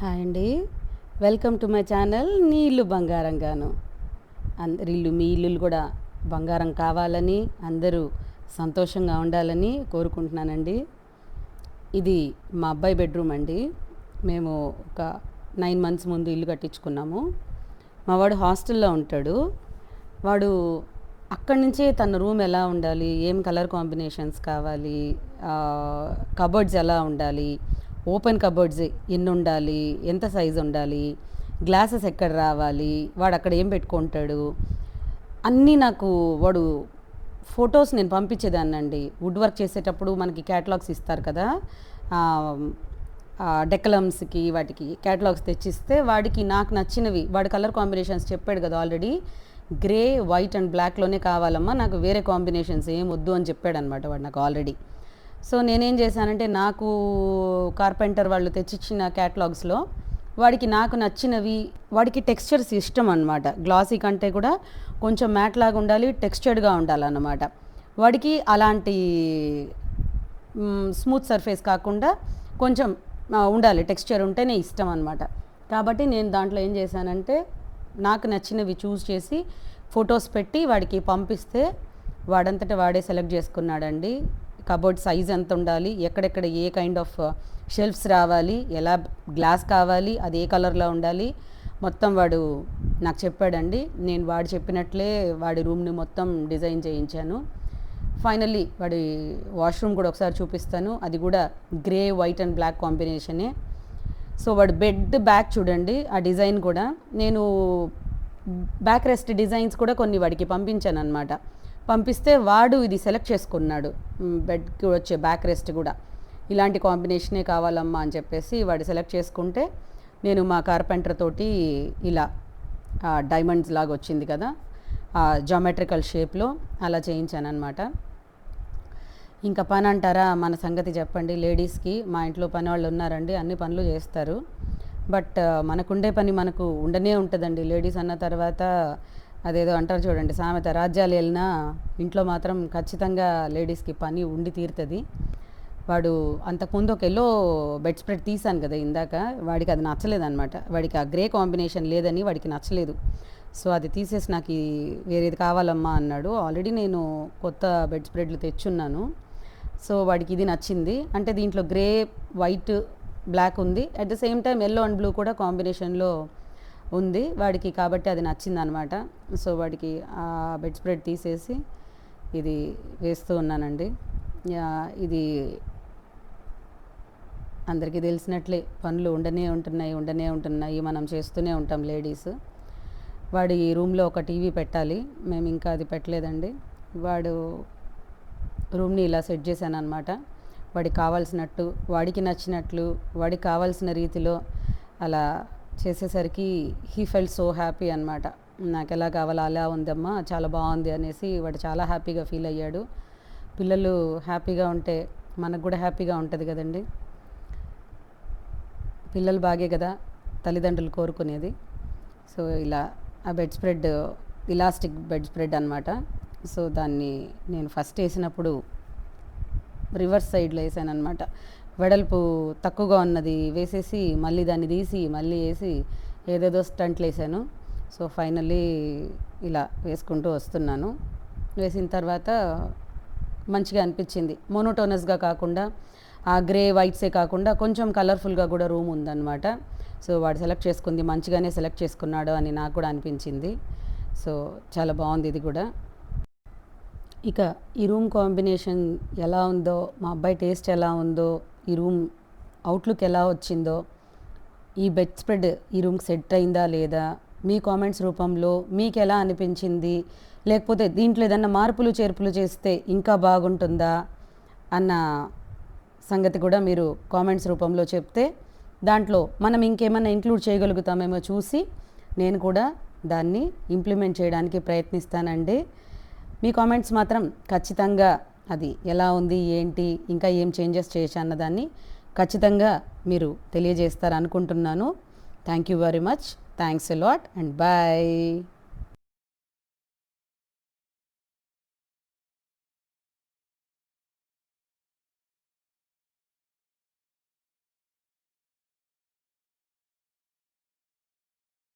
Hi అండి. Welcome to my channel నీ ఇల్లు బంగారంగాను. అందరి ఇల్లు మీ ఇల్లులు కూడా బంగారం కావాలని, అందరూ సంతోషంగా ఉండాలని కోరుకుంటున్నానండి. ఇది మా అబ్బాయి బెడ్రూమ్ అండి. మేము ఒక 9 మంత్స్ ముందు ఇల్లు కట్టించుకున్నాము. మా వాడు హాస్టల్లో ఉంటాడు. వాడు అక్కడి నుంచే తన రూమ్ ఎలా ఉండాలి, ఏం కలర్ కాంబినేషన్స్ కావాలి, కబోర్డ్స్ ఎలా ఉండాలి, ఓపెన్ కబోర్డ్స్ ఎన్ని ఉండాలి, ఎంత సైజు ఉండాలి, గ్లాసెస్ ఎక్కడ రావాలి, వాడు అక్కడ ఏం పెట్టుకుంటాడు అన్నీ నాకు వాడు ఫొటోస్ నేను పంపించేదాన్నండి. వుడ్ వర్క్ చేసేటప్పుడు మనకి క్యాటలాగ్స్ ఇస్తారు కదా, డెకలమ్స్కి వాటికి క్యాటలాగ్స్ తెచ్చిస్తే వాడికి నాకు నచ్చినవి వాడి కలర్ కాంబినేషన్స్ చెప్పాడు కదా ఆల్రెడీ. గ్రే, వైట్ అండ్ బ్లాక్లోనే కావాలమ్మా, నాకు వేరే కాంబినేషన్స్ ఏం వద్దు అని చెప్పాడు అనమాట వాడు నాకు ఆల్రెడీ. సో నేనేం చేశానంటే నాకు కార్పెంటర్ వాళ్ళు తెచ్చిచ్చిన క్యాటలాగ్స్లో వాడికి నాకు నచ్చినవి, వాడికి టెక్స్చర్స్ ఇష్టం అనమాట. గ్లాసీ కంటే కూడా కొంచెం మ్యాట్ లాగా ఉండాలి, టెక్స్చర్డ్గా ఉండాలన్నమాట. వాడికి అలాంటి స్మూత్ సర్ఫేస్ కాకుండా కొంచెం ఉండాలి, టెక్స్చర్ ఉంటేనే ఇష్టం అనమాట. కాబట్టి నేను దాంట్లో ఏం చేశానంటే నాకు నచ్చినవి చూస్ చేసి ఫొటోస్ పెట్టి వాడికి పంపిస్తే వాడంతటా వాడే సెలెక్ట్ చేసుకున్నాడండి. కబోర్డ్ సైజ్ ఎంత ఉండాలి, ఎక్కడెక్కడ ఏ కైండ్ ఆఫ్ షెల్ఫ్స్ రావాలి, ఎలా గ్లాస్ కావాలి, అది ఏ కలర్లో ఉండాలి, మొత్తం వాడు నాకు చెప్పాడండి. నేను వాడు చెప్పినట్లే వాడి రూమ్ని మొత్తం డిజైన్ చేయించాను. ఫైనల్లీ వాడి వాష్రూమ్ కూడా ఒకసారి చూపిస్తాను. అది కూడా గ్రే, వైట్ అండ్ బ్లాక్ కాంబినేషనే. సో వాడు బెడ్ బ్యాక్ చూడండి, ఆ డిజైన్ కూడా నేను బ్యాక్ రెస్ట్ డిజైన్స్ కూడా కొన్ని వాడికి పంపించాను అనమాట. పంపిస్తే వాడు ఇది సెలెక్ట్ చేసుకున్నాడు. బెడ్కి వచ్చే బ్యాక్ రెస్ట్ కూడా ఇలాంటి కాంబినేషనే కావాలమ్మా అని చెప్పేసి వాడు సెలెక్ట్ చేసుకుంటే నేను మా కార్పెంటర్ తోటి ఇలా డైమండ్స్ లాగా వచ్చింది కదా, జామెట్రికల్ షేప్లో అలా చేయించాను అనమాట. ఇంకా పని అంటారా, మన సంగతి చెప్పండి. లేడీస్కి మా ఇంట్లో పని వాళ్ళు ఉన్నారండి, అన్ని పనులు చేస్తారు. బట్ మనకుండే పని మనకు ఉండనే ఉంటుందండి. లేడీస్ అన్న తర్వాత అదేదో అంటారు చూడండి సామెత, రాజ్యాలు వెళ్ళినా ఇంట్లో మాత్రం ఖచ్చితంగా లేడీస్కి పని ఉండి తీరుతుంది. వాడు అంతకుముందు ఒక ఎల్లో బెడ్ స్ప్రెడ్ తీసాను కదా ఇందాక, వాడికి అది నచ్చలేదన్నమాట. వాడికి ఆ గ్రే కాంబినేషన్ లేదని వాడికి నచ్చలేదు. సో అది తీసేసి నాకు వేరేది కావాలమ్మా అన్నాడు. ఆల్రెడీ నేను కొత్త బెడ్ స్ప్రెడ్లు తెచ్చున్నాను. సో వాడికి ఇది నచ్చింది. అంటే దీంట్లో గ్రే, వైట్, బ్లాక్ ఉంది, at the same time yellow and blue కూడా కాంబినేషన్లో ఉంది వాడికి. కాబట్టి అది నచ్చింది అనమాట. సో వాడికి ఆ బెడ్ స్ప్రెడ్ తీసేసి ఇది వేస్తూ ఉన్నానండి. ఇది అందరికీ తెలిసినట్లే పనులు ఉండనే ఉంటున్నాయి, మనం చేస్తూనే ఉంటాం లేడీస్. వాడి రూమ్లో ఒక టీవీ పెట్టాలి, మేము ఇంకా అది పెట్టలేదండి. వాడు రూమ్ని ఇలా సెట్ చేశాను అనమాట. వాడికి కావాల్సినట్టు, వాడికి నచ్చినట్లు, వాడికి కావాల్సిన రీతిలో అలా చేసేసరికి హీ ఫెల్ట్ సో హ్యాపీ అనమాట. నాకు ఎలా కావాలో అలా ఉందమ్మా, చాలా బాగుంది అనేసి వాడు చాలా హ్యాపీగా ఫీల్ అయ్యాడు. పిల్లలు హ్యాపీగా ఉంటే మనకు కూడా హ్యాపీగా ఉంటుంది కదండి. పిల్లలు బాగే కదా తల్లిదండ్రులు కోరుకునేది. సో ఇలా ఆ bed spread elastic bed spread అనమాట. సో దాన్ని నేను ఫస్ట్ వేసినప్పుడు రివర్స్ సైడ్లో వేసాను అనమాట. వెడల్పు తక్కువగా ఉన్నది వేసేసి మళ్ళీ దాన్ని తీసి మళ్ళీ వేసి ఏదేదో స్టంట్లు వేసాను. సో ఫైనల్లీ ఇలా వేసుకుంటూ వస్తున్నాను. వేసిన తర్వాత మంచిగా అనిపించింది. మోనోటోనస్గా కాకుండా ఆ గ్రే వైట్సే కాకుండా కొంచెం కలర్ఫుల్గా కూడా రూమ్ ఉందన్నమాట. సో వాడు సెలెక్ట్ చేసుకుంది మంచిగానే సెలెక్ట్ చేసుకున్నాడు అని నాకు కూడా అనిపించింది. సో చాలా బాగుంది ఇది కూడా. ఇక ఈ రూమ్ కాంబినేషన్ ఎలా ఉందో, మా అబ్బాయి టేస్ట్ ఎలా ఉందో, ఈ రూమ్ అవుట్లుక్ ఎలా వచ్చిందో, ఈ బెడ్ స్ప్రెడ్ ఈ రూమ్కి సెట్ అయిందా లేదా, మీ కామెంట్స్ రూపంలో మీకు ఎలా అనిపించింది, లేకపోతే దీంట్లో ఏదన్నా మార్పులు చేర్పులు చేస్తే ఇంకా బాగుంటుందా అన్న సంగతి కూడా మీరు కామెంట్స్ రూపంలో చెప్తే దాంట్లో మనం ఇంకేమైనా ఇంక్లూడ్ చేయగలుగుతామేమో చూసి నేను కూడా దాన్ని ఇంప్లిమెంట్ చేయడానికి ప్రయత్నిస్తానండి. మీ కామెంట్స్ మాత్రం ఖచ్చితంగా అది ఎలా ఉంది, ఏంటి, ఇంకా ఏం చేంజెస్ చేయొచ్చు అన్నదాన్ని ఖచ్చితంగా మీరు తెలియజేస్తారనుకుంటున్నాను. Thank you very much. Thanks a lot and bye.